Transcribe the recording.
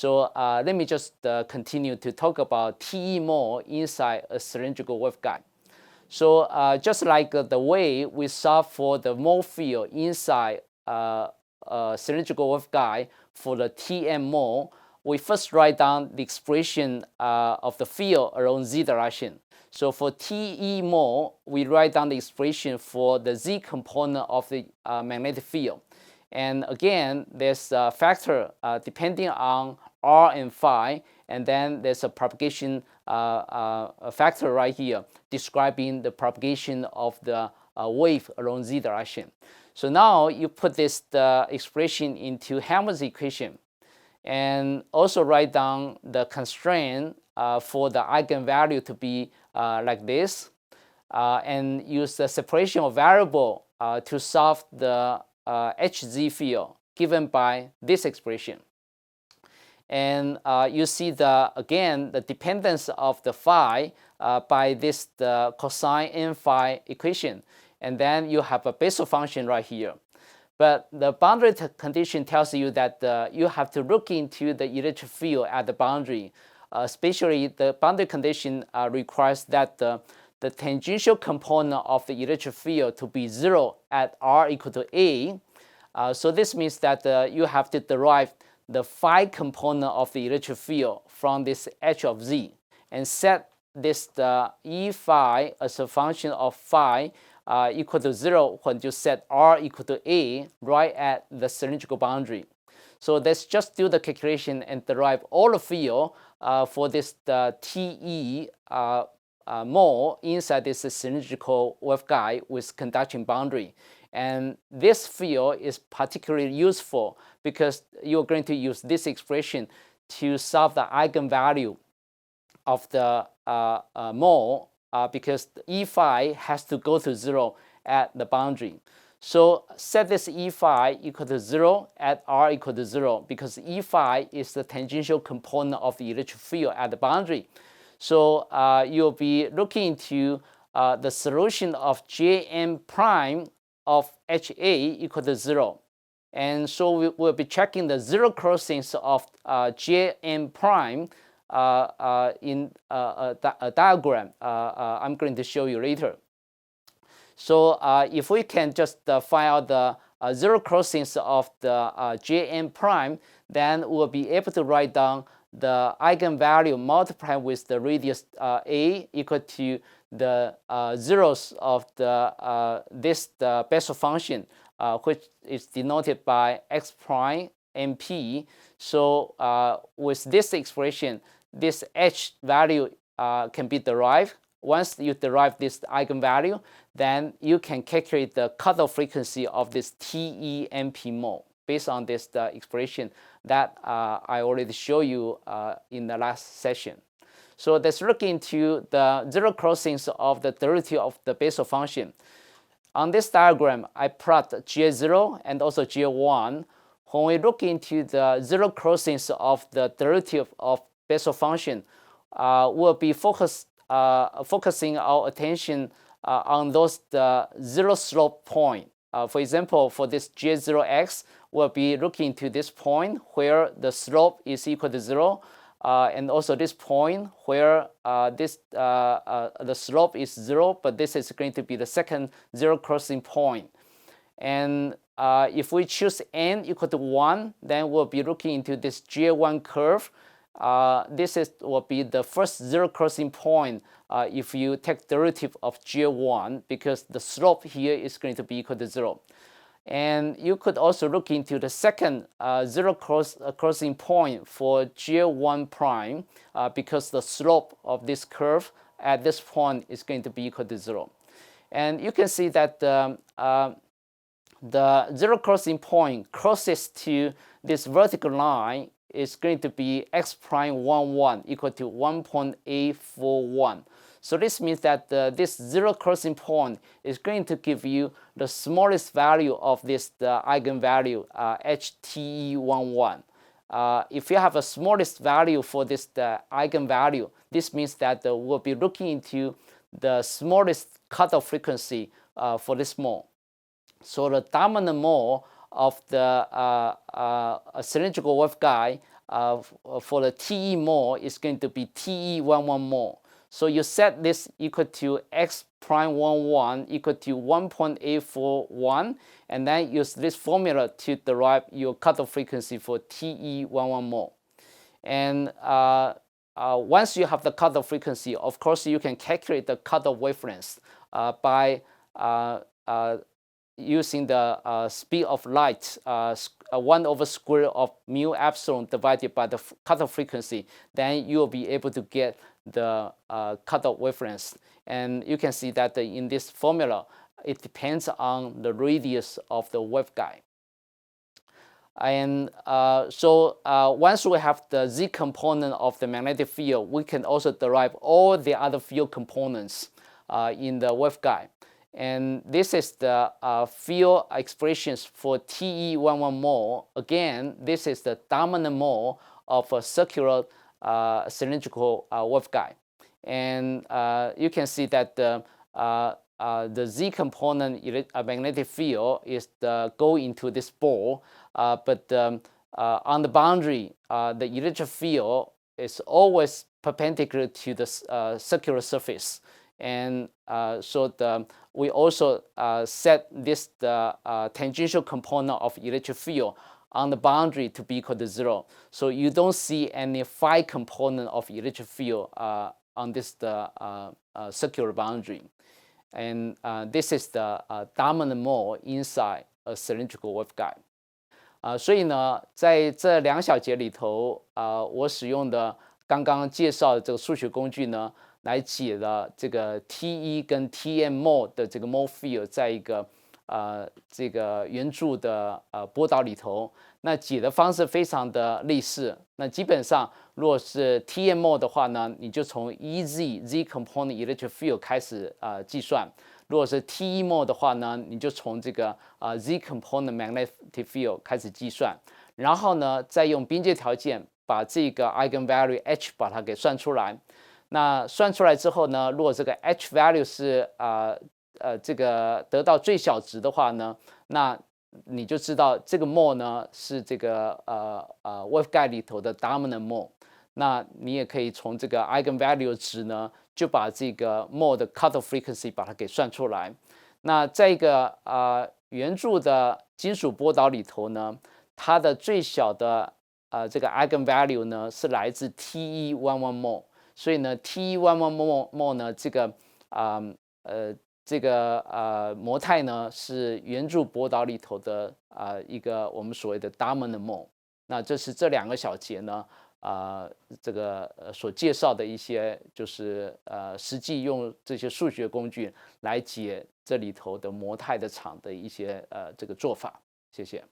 So let me just continue to talk about TE mole inside a cylindrical waveguide. So just like the way we solve for the mole field inside a cylindrical waveguide for the TM mole, we first write down the expression of the field along z direction. So for TE mole, we write down the expression for the z component of the magnetic field. And again, there's a factor depending on r and phi, and then there's a propagation factor right here describing the propagation of the wave along z direction. So now you put this expression into Helmholtz equation, and also write down the constraint for the eigenvalue to be like this, and use the separation of variable to solve the Hz field given by this expression. And you see again the dependence of the phi by this cosine n phi equation, and then you have a Bessel function right here. But the boundary condition tells you that you have to look into the electric field at the boundary. Especially the boundary condition requires that the tangential component of the electric field to be 0 at r equal to a. So this means that you have to derive the phi component of the electric field from this h of z, and set this E phi as a function of phi equal to 0 when you set r equal to a right at the cylindrical boundary. So let's just do the calculation and derive all the field for this TE mole inside this cylindrical waveguide with conducting boundary. And this field is particularly useful because you're going to use this expression to solve the eigenvalue of the mole because E phi has to go to 0 at the boundary. So set this E phi equal to 0 at r equal to 0 because E phi is the tangential component of the electric field at the boundary. So you'll be looking into the solution of Jm prime of HA equal to 0. And so we'll be checking the zero crossings of Jm prime in a diagram I'm going to show you later. So if we can just find out the zero crossings of the Jm prime, then we'll be able to write down the eigenvalue multiplied with the radius a equal to the zeros of the Bessel function, which is denoted by x prime mp. So with this expression, this h value can be derived. Once you derive this eigenvalue, then you can calculate the cutoff frequency of this TE-MP mole based on this expression that I already showed you in the last session. So let's look into the zero crossings of the derivative of the Bessel function. On this diagram, I plot J0 and also J1. When we look into the zero crossings of the derivative of Bessel function, we'll be focusing our attention on those zero slope point. For example, for this J0x, we'll be looking to this point where the slope is equal to 0, and also this point where the slope is 0, but this is going to be the second zero crossing point. And if we choose n equal to 1, then we'll be looking into this J1 curve. This will be the first zero crossing point if you take derivative of J1, because the slope here is going to be equal to 0. And you could also look into the second zero crossing point for J1 prime because the slope of this curve at this point is going to be equal to 0. And you can see that the zero crossing point crosses to this vertical line is going to be x prime 1, 1 equal to 1.841. So this means that this zero crossing point is going to give you the smallest value of this eigenvalue HTE11. If you have a smallest value for this eigenvalue, this means that we'll be looking into the smallest cutoff frequency for this mole. So the dominant mole of the cylindrical waveguide for the TE mole is going to be TE11 mole. So you set this equal to x prime 11 equal to 1.841, and then use this formula to derive your cutoff frequency for TE11 mole. And once you have the cutoff frequency, of course, you can calculate the cutoff wavelength by using the speed of light, 1 over square of mu epsilon divided by the cutoff frequency. Then you will be able to get the cutoff wavelength. And you can see that in this formula, it depends on the radius of the waveguide. And once we have the Z component of the magnetic field, we can also derive all the other field components in the waveguide. And this is the field expressions for TE11 mole. Again, this is the dominant mole of a circular cylindrical waveguide. And you can see that the Z component magnetic field is go into this ball, but on the boundary, the electric field is always perpendicular to the circular surface. And we also set this tangential component of electric field on the boundary to be equal to 0. So you don't see any phi component of electric field on this circular boundary. And this is the dominant mole inside a cylindrical waveguide. 所以呢，在这2小节里头，我使用的刚刚介绍的这个数学工具呢，来解了这个 TE 跟 TM mole 的这个 mole field 在一个这个圆柱的波导里头。那解的方式非常的类似。那基本上，如果是 TM mole 的话呢，你就从 Z component electric field 开始计算。如果是 TE mole 的话呢，你就从这个Z component magnetic field 开始计算，然后呢，再用边界条件把这个 eigenvalue h 把它给算出来。那算出来之后呢，如果这个 h value 是这个得到最小值的话呢，那你就知道这个 mole 呢是这个waveguide 里头的 dominant mole。那你也可以从这个 eigenvalue 值呢，就把这个 mole 的 cutoff frequency 把它给算出来。那在一个圆柱的金属波导里头呢，它的最小的这个 eigenvalue 呢是来自 TE11 mole。所以呢 ，TE11 mole 呢，这个模态呢是圆柱波导里头的一个我们所谓的 dominant mole。那这是这2个小节呢，这个所介绍的一些就是实际用这些数学工具来解这里头的模态的场的一些这个做法。谢谢。